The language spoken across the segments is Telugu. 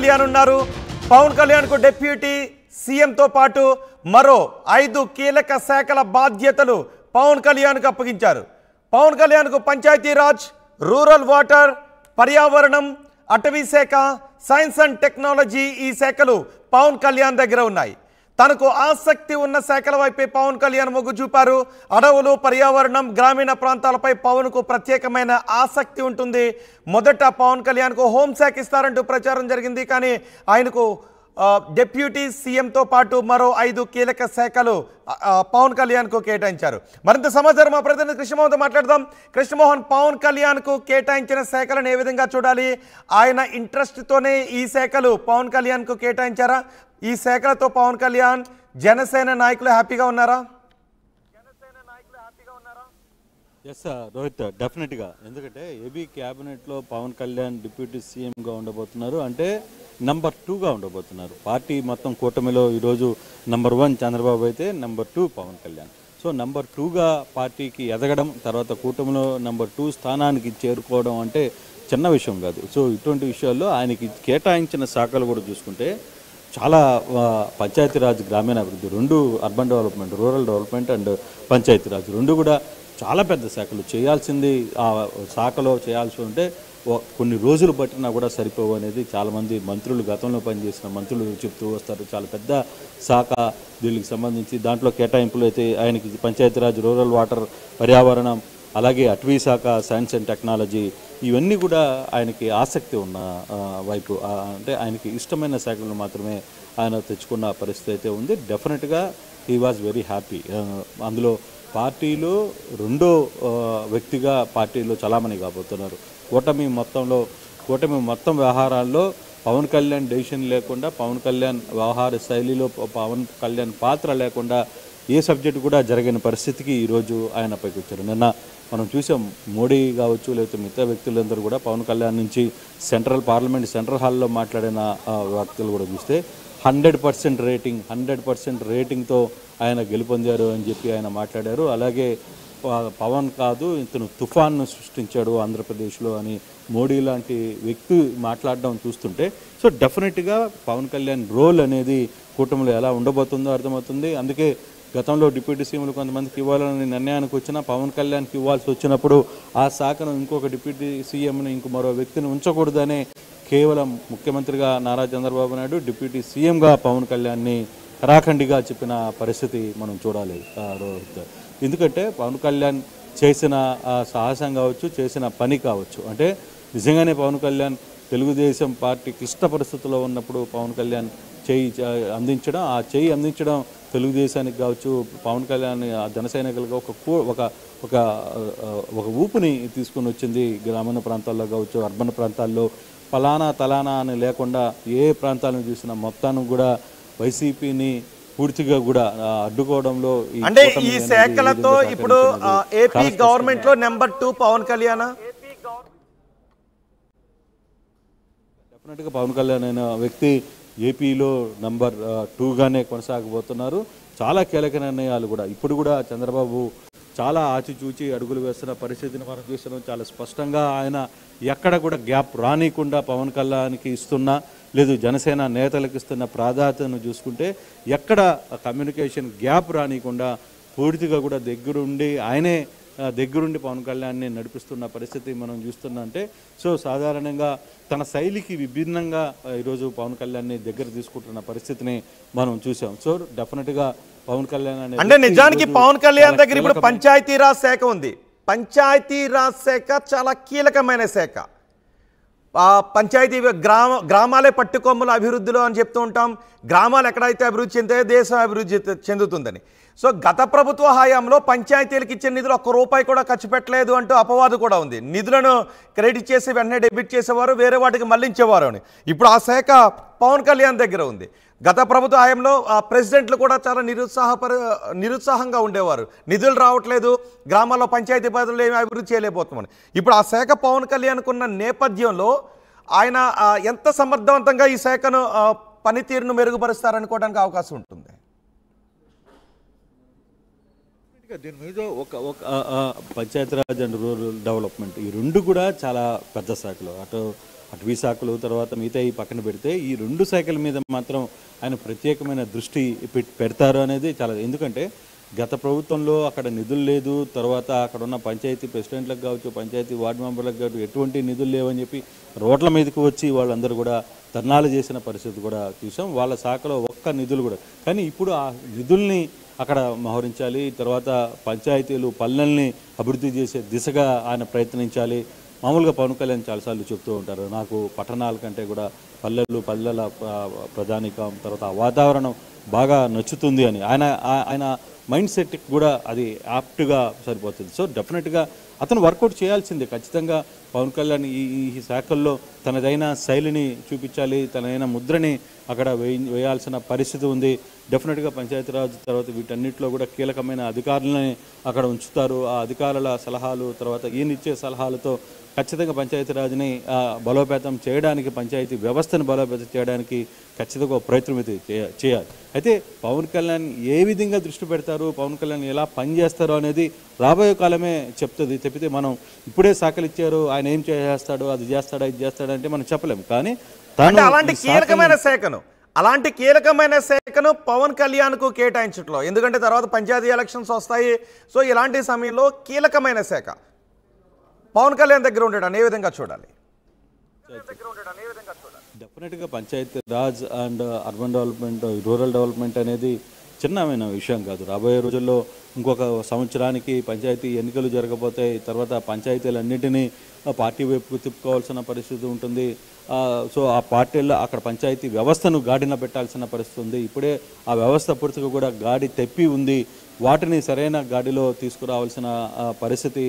కళ్యాణ్ ఉన్నారు. పవన్ కళ్యాణ్ కు డిప్యూటీ సీఎంతో పాటు మరో 5 కీలక శాఖల బాధ్యతలు పవన్ కళ్యాణ్ కు అప్పగించారు. పవన్ కళ్యాణ్ కు పంచాయతీరాజ్, రూరల్ వాటర్, పర్యావరణం, అటవీ శాఖ, సైన్స్ అండ్ టెక్నాలజీ ఈ శాఖలు పవన్ కళ్యాణ్ దగ్గర ఉన్నాయి. తనకు ఆసక్తి ఉన్న శాఖల వైపే పవన్ కళ్యాణ్ మొగ్గు చూపారు. అడవులు, పర్యావరణం, గ్రామీణ ప్రాంతాలపై పవన్కు ప్రత్యేకమైన ఆసక్తి ఉంటుంది. మొదట పవన్ కళ్యాణ్కు హోంశాఖ ఇస్తారంటూ ప్రచారం జరిగింది. కానీ ఆయనకు డిప్యూటీ సీఎంతో పాటు మరో 5 కీలక శాఖలు పవన్ కళ్యాణ్కు కేటాయించారు. మరింత సమాచారం మా ప్రతినిధి కృష్ణమోహన్తో మాట్లాడదాం. కృష్ణమోహన్, పవన్ కళ్యాణ్కు కేటాయించిన శాఖలను ఏ విధంగా చూడాలి? ఆయన ఇంట్రెస్ట్తోనే ఈ శాఖలు పవన్ కళ్యాణ్కు కేటాయించారా? ఈ శాఖలతో పవన్ కళ్యాణ్, జనసేన నాయకులు హ్యాపీగా ఉన్నారా? ఎస్ రోహిత్, డెఫినెట్గా. ఎందుకంటే ఏబీ క్యాబినెట్లో పవన్ కళ్యాణ్ డిప్యూటీ సీఎంగా ఉండబోతున్నారు, అంటే నెంబర్ 2గా ఉండబోతున్నారు. పార్టీ మొత్తం కూటమిలో ఈరోజు నెంబర్ 1 చంద్రబాబు అయితే number 2 Pawan Kalyan. So number 2గా పార్టీకి ఎదగడం, తర్వాత కూటమిలో నెంబర్ 2 స్థానానికి చేరుకోవడం అంటే చిన్న విషయం కాదు. సో ఇటువంటి విషయాల్లో ఆయనకి కేటాయించిన శాఖలు కూడా చూసుకుంటే చాలా పంచాయతీరాజ్, గ్రామీణాభివృద్ధి, 2 urban development, rural development and Panchayati Raj 2 కూడా చాలా పెద్ద శాఖలు. చేయాల్సింది ఆ శాఖలో చేయాల్సి ఉంటే కొన్ని రోజులు పట్టినా కూడా సరిపోవు అనేది చాలామంది మంత్రులు, గతంలో పనిచేసిన మంత్రులు చెప్తూ వస్తారు. చాలా పెద్ద శాఖ దీనికి సంబంధించి. దాంట్లో కేటాయింపులు అయితే ఆయనకి పంచాయతీరాజ్, రూరల్ వాటర్, పర్యావరణం, అలాగే అటవీ శాఖ, సైన్స్ అండ్ టెక్నాలజీ ఇవన్నీ కూడా ఆయనకి ఆసక్తి ఉన్న వైపు, అంటే ఆయనకి ఇష్టమైన శాఖలను మాత్రమే ఆయన తెచ్చుకున్న పరిస్థితి అయితే ఉంది. డెఫినెట్గా హీ వాజ్ వెరీ హ్యాపీ. అందులో పార్టీలో 2వ వ్యక్తిగా పార్టీలో చలామణి కాబోతున్నారు. కూటమి మొత్తం వ్యవహారాల్లో పవన్ కళ్యాణ్ డెసిషన్ లేకుండా, పవన్ కళ్యాణ్ వ్యవహార శైలిలో పవన్ కళ్యాణ్ పాత్ర లేకుండా ఏ సబ్జెక్టు కూడా జరిగిన పరిస్థితికి ఈరోజు ఆయన పైకి వచ్చారు. నిన్న మనం చూసాం, మోడీ కావచ్చు లేకపోతే మిగతా వ్యక్తులందరూ కూడా పవన్ కళ్యాణ్ నుంచి పార్లమెంట్ సెంట్రల్ హాల్లో మాట్లాడిన వ్యక్తులు కూడా చూస్తే 100% రేటింగ్తో ఆయన గెలుపొందారు అని చెప్పి ఆయన మాట్లాడారు. అలాగే పవన్ కాదు, ఇతను తుఫాన్ను సృష్టించాడు ఆంధ్రప్రదేశ్లో అని మోడీ లాంటి వ్యక్తి మాట్లాడడం చూస్తుంటే, సో డెఫినెట్గా పవన్ కళ్యాణ్ రోల్ అనేది కూటమిలో ఎలా ఉండబోతుందో అర్థమవుతుంది. అందుకే గతంలో డిప్యూటీ సీఎంలు కొంతమందికి ఇవ్వాలని నిర్ణయానికి వచ్చినా పవన్ కళ్యాణ్కి ఇవ్వాల్సి వచ్చినప్పుడు ఆ శాఖను ఇంకొక డిప్యూటీ సీఎంను ఇంకో మరో వ్యక్తిని ఉంచకూడదనే కేవలం ముఖ్యమంత్రిగా నారా చంద్రబాబు నాయుడు, డిప్యూటీ సీఎంగా పవన్ కళ్యాణ్ని కరాఖండిగా చెప్పిన పరిస్థితి మనం చూడాలి రోహిత్. ఎందుకంటే పవన్ కళ్యాణ్ చేసిన సాహసం కావచ్చు, చేసిన పని కావచ్చు, అంటే నిజంగానే పవన్ కళ్యాణ్ తెలుగుదేశం పార్టీ క్లిష్ట పరిస్థితుల్లో ఉన్నప్పుడు పవన్ కళ్యాణ్ చేయి అందించడం తెలుగుదేశానికి కావచ్చు, పవన్ కళ్యాణ్ జన సైనికులుగా ఒక ఊపుని తీసుకొని వచ్చింది. గ్రామీణ ప్రాంతాల్లో కావచ్చు, అర్బన్ ప్రాంతాల్లో తలానా అని లేకుండా ఏ ప్రాంతాలను చూసినా మొత్తాన్ని కూడా వైసీపీని పూర్తిగా కూడా అడ్డుకోవడంలో అంటే ఈ శాఖలతో ఇప్పుడు ఏపీ గవర్నమెంట్ లో నెంబర్ 2 పవన్ కళ్యాణ్. డెఫినెట్గా పవన్ కళ్యాణ్ అయిన వ్యక్తి ఏపీలో నెంబర్ 2గానే కొనసాగబోతున్నారు. చాలా కీలక నిర్ణయాలు కూడా ఇప్పుడు కూడా చంద్రబాబు చాలా ఆచిచూచి అడుగులు వేస్తున్న పరిస్థితిని మనం చూస్తున్నాం. చాలా స్పష్టంగా ఆయన ఎక్కడ కూడా గ్యాప్ రానికుండా పవన్ కళ్యాణ్కి ఇస్తున్నా, లేదు జనసేన నేతలకు ఇస్తున్న ప్రాధాన్యతను చూసుకుంటే ఎక్కడ కమ్యూనికేషన్ గ్యాప్ రానికుండా పూర్తిగా కూడా ఆయనే దగ్గరుండి పవన్ కళ్యాణ్ని నడిపిస్తున్న పరిస్థితి మనం చూస్తున్నా. అంటే సో సాధారణంగా తన శైలికి విభిన్నంగా ఈరోజు పవన్ కళ్యాణ్ని దగ్గర తీసుకుంటున్న పరిస్థితిని మనం చూసాం. సో డెఫినెట్గా పవన్ కళ్యాణ్ అంటే నిజానికి పవన్ కళ్యాణ్ దగ్గర ఇప్పుడు పంచాయతీరాజ్ శాఖ ఉంది. పంచాయతీరాజ్ శాఖ చాలా కీలకమైన శాఖ. పంచాయతీ గ్రామాలే పట్టుకొమ్మల అభివృద్ధిలో అని చెప్తూ ఉంటాం. గ్రామాలు ఎక్కడైతే అభివృద్ధి చెందితే దేశం అభివృద్ధి చెందుతుందని. సో గత ప్రభుత్వ హయాంలో పంచాయతీలకు ఇచ్చే నిధులు ₹1 కూడా ఖర్చు పెట్టలేదు అంటూ అపవాదు కూడా ఉంది. నిధులను క్రెడిట్ చేసి వెంటనే డెబిట్ చేసేవారు, వేరే వాటికి మళ్లించేవారు అని. ఇప్పుడు ఆ శాఖ పవన్ కళ్యాణ్ దగ్గర ఉంది. గత ప్రభుత్వ హయాంలో ప్రెసిడెంట్లు కూడా చాలా నిరుత్సాహంగా ఉండేవారు. నిధులు రావట్లేదు, గ్రామాల్లో పంచాయతీ పరిధిలో ఏమి అభివృద్ధి చేయలేకపోతున్నామని. ఇప్పుడు ఆ శాఖ పవన్ కళ్యాణ్కున్న నేపథ్యంలో ఆయన ఎంత సమర్థవంతంగా ఈ శాఖను పనితీరును మెరుగుపరుస్తారనుకోవడానికి అవకాశం ఉంటుంది. దీని మీద ఒక పంచాయతీరాజ్ అండ్ రూరల్ డెవలప్మెంట్ ఈ 2 కూడా చాలా పెద్ద శాఖలు. అటవీ శాఖలు తర్వాత మిగతా ఈ పక్కన పెడితే ఈ 2 శాఖల మీద మాత్రం ఆయన ప్రత్యేకమైన దృష్టి పెడతారు అనేది చాలా, ఎందుకంటే గత ప్రభుత్వంలో అక్కడ నిధులు లేదు, తర్వాత అక్కడ ఉన్న పంచాయతీ ప్రెసిడెంట్లకు కావచ్చు, పంచాయతీ వార్డు మెంబర్లకు కావచ్చు ఎటువంటి నిధులు లేవని చెప్పి రోడ్ల మీదకి వచ్చి వాళ్ళందరూ కూడా ధర్నాలు చేసిన పరిస్థితి కూడా చూసాం. వాళ్ళ శాఖలో ఒక్క నిధులు కూడా, కానీ ఇప్పుడు ఆ నిధుల్ని అక్కడ మోహరించాలి, తర్వాత పంచాయతీలు పల్లెల్ని అభివృద్ధి చేసే దిశగా ఆయన ప్రయత్నించాలి. మామూలుగా పవన్ కళ్యాణ్ చాలాసార్లు చెప్తూ ఉంటారు, నాకు పట్టణాల కంటే కూడా పల్లెల ప్రధానికం తర్వాత ఆ వాతావరణం బాగా నచ్చుతుంది అని. ఆయన మైండ్ సెట్కి కూడా అది యాప్ట్గా సరిపోతుంది. సో డెఫినెట్గా అతను వర్కౌట్ చేయాల్సిందే ఖచ్చితంగా. పవన్ కళ్యాణ్ ఈ శాఖల్లో తనదైన శైలిని చూపించాలి, తనదైన ముద్రని అక్కడ వేయాల్సిన పరిస్థితి ఉంది. డెఫినెట్గా పంచాయతీరాజ్ తర్వాత వీటన్నిటిలో కూడా కీలకమైన అధికారులని అక్కడ ఉంచుతారు. ఆ అధికారుల సలహాలు తర్వాత ఈయనిచ్చే సలహాలతో ఖచ్చితంగా పంచాయతీరాజ్ని బలోపేతం చేయడానికి, పంచాయతీ వ్యవస్థను బలోపేతం చేయడానికి ఖచ్చితంగా ప్రయత్నం అయితే చేయాలి. అయితే పవన్ కళ్యాణ్ ఏ విధంగా దృష్టి పెడతారు, పవన్ కళ్యాణ్ ఎలా పనిచేస్తారో అనేది రాబోయే కాలమే చెప్తుంది. తప్పితే మనం ఇప్పుడే శాఖలు ఇచ్చారు, ఆయన ఏం చేస్తాడో అది చేస్తాడా ఇది చేస్తాడా అంటే మనం చెప్పలేము. కానీ అలాంటి కీలకమైన శాఖను పవన్ కళ్యాణ్కు కేటాయించట్లో, ఎందుకంటే తర్వాత పంచాయతీ ఎలక్షన్స్ వస్తాయి. సో ఇలాంటి సమయంలో కీలకమైన శాఖ పవన్ కళ్యాణ్ దగ్గర ఉండడం ఏ విధంగా చూడాలి? డెఫినెట్గా Panchayati Raj and urban development, rural development అనేది చిన్నమైన విషయం కాదు. రాబోయే రోజుల్లో ఇంకొక సంవత్సరానికి పంచాయతీ ఎన్నికలు జరగబోతాయి. తర్వాత పంచాయతీలన్నింటినీ పార్టీ వైపుకు తిప్పుకోవాల్సిన పరిస్థితి ఉంటుంది. సో ఆ పార్టీల్లో అక్కడ పంచాయతీ వ్యవస్థను గాడిన పెట్టాల్సిన పరిస్థితి ఉంది. ఇప్పుడే ఆ వ్యవస్థ పూర్తిగా కూడా గాడి తెప్పి ఉంది. వాటిని సరైన గాడిలో తీసుకురావాల్సిన పరిస్థితి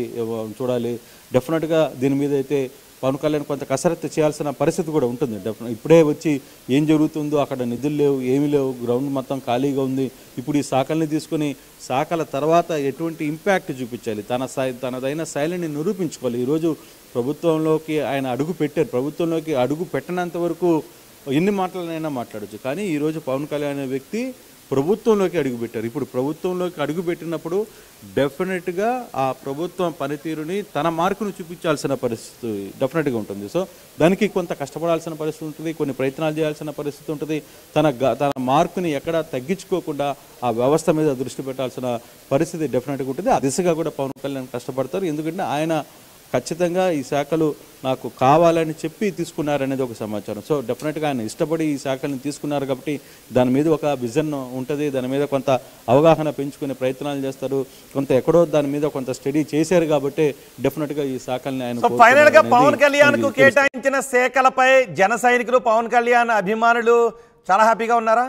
చూడాలి. డెఫినెట్గా దీని మీద అయితే పవన్ కళ్యాణ్ కొంత కసరత్తు చేయాల్సిన పరిస్థితి కూడా ఉంటుంది. ఇప్పుడే వచ్చి ఏం జరుగుతుందో, అక్కడ నిధులు లేవు, ఏమీ లేవు, గ్రౌండ్ మొత్తం ఖాళీగా ఉంది. ఇప్పుడు ఈ శాఖల్ని తీసుకుని శాఖల తర్వాత ఎటువంటి ఇంపాక్ట్ చూపించాలి, తనదైన శైలిని నిరూపించుకోవాలి. ఈరోజు ప్రభుత్వంలోకి ఆయన అడుగు పెట్టారు. ప్రభుత్వంలోకి అడుగు పెట్టినంత వరకు ఎన్ని మాటలనైనా మాట్లాడచ్చు. కానీ ఈరోజు పవన్ కళ్యాణ్ అనే వ్యక్తి ప్రభుత్వంలోకి అడుగుపెట్టారు. ఇప్పుడు ప్రభుత్వంలోకి అడుగుపెట్టినప్పుడు డెఫినెట్గా ఆ ప్రభుత్వం పనితీరుని తన మార్కును చూపించాల్సిన పరిస్థితి డెఫినెట్గా ఉంటుంది. సో దానికి కొంత కష్టపడాల్సిన పరిస్థితి ఉంటుంది, కొన్ని ప్రయత్నాలు చేయాల్సిన పరిస్థితి ఉంటుంది. తన మార్కుని ఎక్కడ తగ్గించుకోకుండా ఆ వ్యవస్థ మీద దృష్టి పెట్టాల్సిన పరిస్థితి డెఫినెట్గా ఉంటుంది. ఆ దిశగా కూడా పవన్ కళ్యాణ్ కష్టపడతారు. ఎందుకంటే ఆయన ఖచ్చితంగా ఈ శాఖలు నాకు కావాలని చెప్పి తీసుకున్నారనేది ఒక సమాచారం. సో డెఫినెట్గా ఆయన ఇష్టపడి ఈ శాఖలను తీసుకున్నారు కాబట్టి దాని మీద ఒక విజన్ ఉంటుంది, దాని మీద కొంత అవగాహన పెంచుకునే ప్రయత్నాలు చేస్తారు. కొంత ఎక్కడో దాని మీద కొంత స్టడీ చేశారు కాబట్టి డెఫినెట్గా ఈ శాఖల్ని ఆయన ఫైనల్ గా పవన్ కళ్యాణ్ కు కేటాయించిన శాఖలపై జన సైనికులు, పవన్ కళ్యాణ్ అభిమానులు చాలా హ్యాపీగా ఉన్నారా?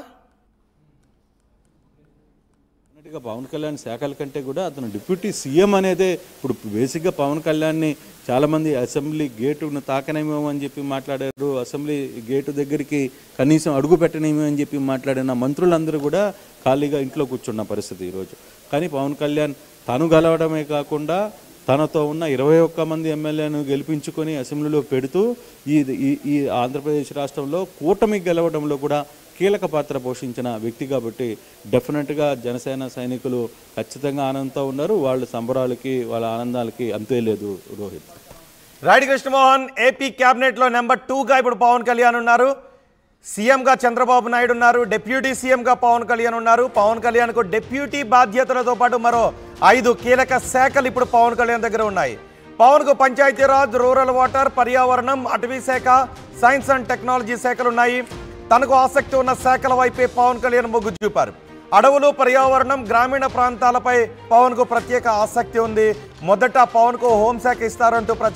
పవన్ కళ్యాణ్ శాఖల కంటే కూడా అతను డిప్యూటీ సీఎం అనేదే ఇప్పుడు బేసిక్గా పవన్ కళ్యాణ్ని చాలామంది అసెంబ్లీ గేటును తాకనేమో అని చెప్పి మాట్లాడారు, అసెంబ్లీ గేటు దగ్గరికి కనీసం అడుగు పెట్టనేమో అని చెప్పి మాట్లాడిన మంత్రులందరూ కూడా ఖాళీగా ఇంట్లో కూర్చున్న పరిస్థితి ఈరోజు. కానీ పవన్ కళ్యాణ్ తను గెలవడమే కాకుండా తనతో ఉన్న 21 మంది ఎమ్మెల్యేను గెలిపించుకొని అసెంబ్లీలో పెడుతూ ఈ ఆంధ్రప్రదేశ్ రాష్ట్రంలో కూటమి గెలవడంలో కూడా కీలక పాత్ర పోషించిన వ్యక్తి కాబట్టి డెఫినెట్గా జనసేన సైనికులు ఖచ్చితంగా ఆనందంతో ఉన్నారు. వాళ్ళ సంబరాలకి వాళ్ళ ఆనందాలకి అంతే లేదు. రోహిత్ రైట్. కృష్ణమోహన్, ఏపీ క్యాబినెట్లో నెంబర్ 2గా ఇప్పుడు పవన్ కళ్యాణ్ ఉన్నారు. సీఎంగా చంద్రబాబు నాయుడు ఉన్నారు, డిప్యూటీ సీఎంగా పవన్ కళ్యాణ్ ఉన్నారు. పవన్ కళ్యాణ్కు డిప్యూటీ బాధ్యతలతో పాటు మరో 5 కీలక శాఖలు ఇప్పుడు పవన్ కళ్యాణ్ దగ్గర ఉన్నాయి. పవన్కు పంచాయతీరాజ్, రూరల్ వాటర్, పర్యావరణం, అటవీ శాఖ, సైన్స్ అండ్ టెక్నాలజీ శాఖలు ఉన్నాయి. తనకు ఆసక్తి ఉన్న శాఖల వైపే పవన్ కళ్యాణ్ మొగ్గు చూపారు. అడవులు, పర్యావరణం, గ్రామీణ ప్రాంతాలపై పవన్కు ప్రత్యేక ఆసక్తి ఉంది. మొదట పవన్కు హోంశాఖ ఇస్తారంటూ ప్రచారం